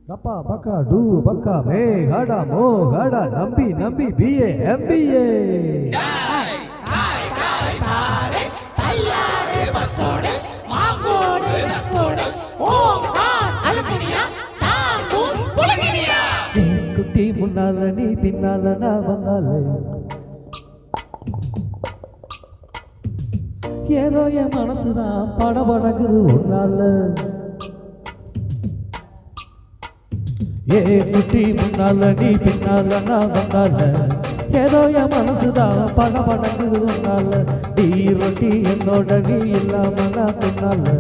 Dapa baka du baka me hada mo hada nambi nambi BA MBA. குட்டி முன்னால நீ பின்னால நான் வந்தாலே ஏதோ என் மனசுதான் படபடக்குது ஒன்னால ஏ குட்டி முன்னால நீ பின்னால நான் வந்தால ஏதோ என் மனசுதான் படபடக்குது ஒன்னால நீ ரொட்டி என்னோட நீ இல்லாம நான் தின்னால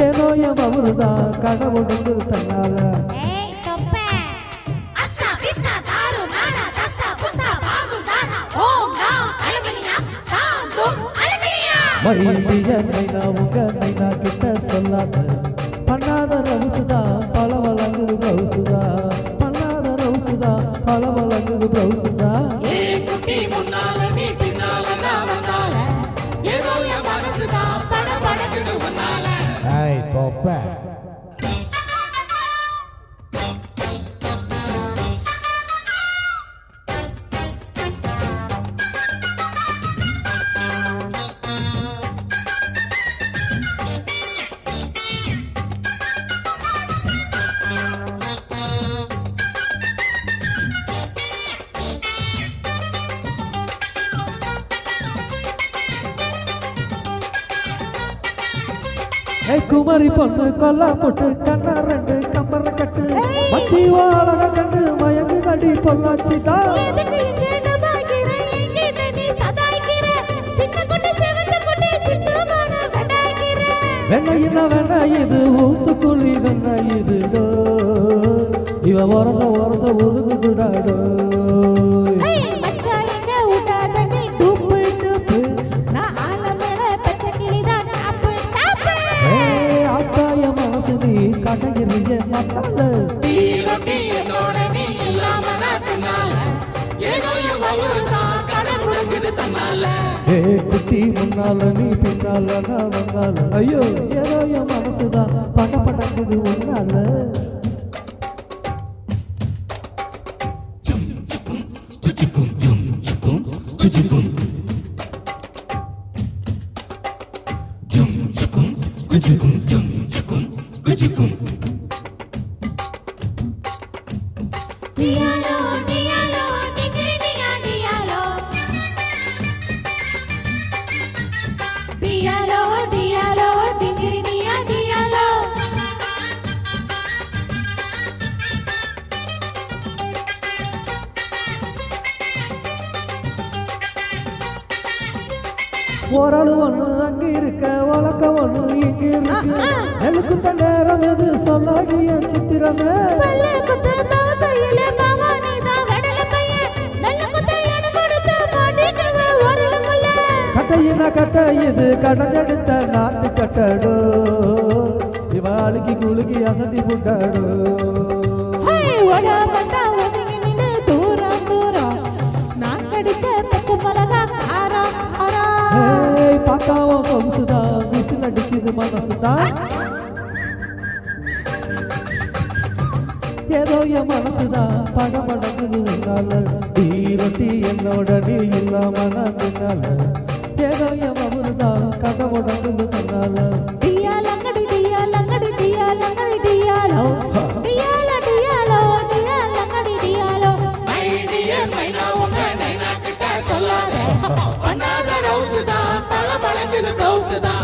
ஏதோ என் மவருதான் கடவுளுக்கு தன்னால மைனா உங்க மைனா கிட்ட சொல்லாத பண்ணாத ரவுசுதா பல வழங்குது ப்ளவுசுதா பண்ணாத ரவுசுதா பல வழங்குது ப்ளவுசுதா ஐ கோப்ப குமரி பொண்ணு கொல்லா போட்டு கண்ணா ரெண்டு கம்பர கட்டு மச்சி வாழக கண்டு மயங்கு தடி பொள்ளாச்சி தான் வெண்ணையின வெண்ணெய் இது ஊத்துக்குழி வெண்ணெய் இது இவ ஒரச ஒரச ஒதுங்குடாடோ கடையிறிய மத்தால ஏ குட்டி முன்னால நீ பின்னால நான் வந்தால ஐயோ ஏதோ என் மனசுதான் படபடக்குது ஒன்னால ஓராளு ஒண்ணு அங்க இருக்க வழக்க ஒண்ணு இங்க இருக்கு எனக்கு தான் நேரம் எது சொல்லாடிய சித்திரமே கட்டையின கட்ட இது கடஞ்செடுத்த நாட்டு கட்டடோ இவாளுக்கு குலுக்கி அசதி புட்டாடோ பார்த்தாவோ சொகுசுதா விசில் அடிக்குது மனசுதா ஏதோ என் மனசுதா படபடக்குது உன்னால நீ ரொட்டி என்னோட நீ இல்லாம நான் தின்னால ஏதோ என் மவருதா கதை முடங்குது தன்னால சொல்லாத பண்ணாத ரவுசுதா பல பழங்குது ப்ளவுசுதா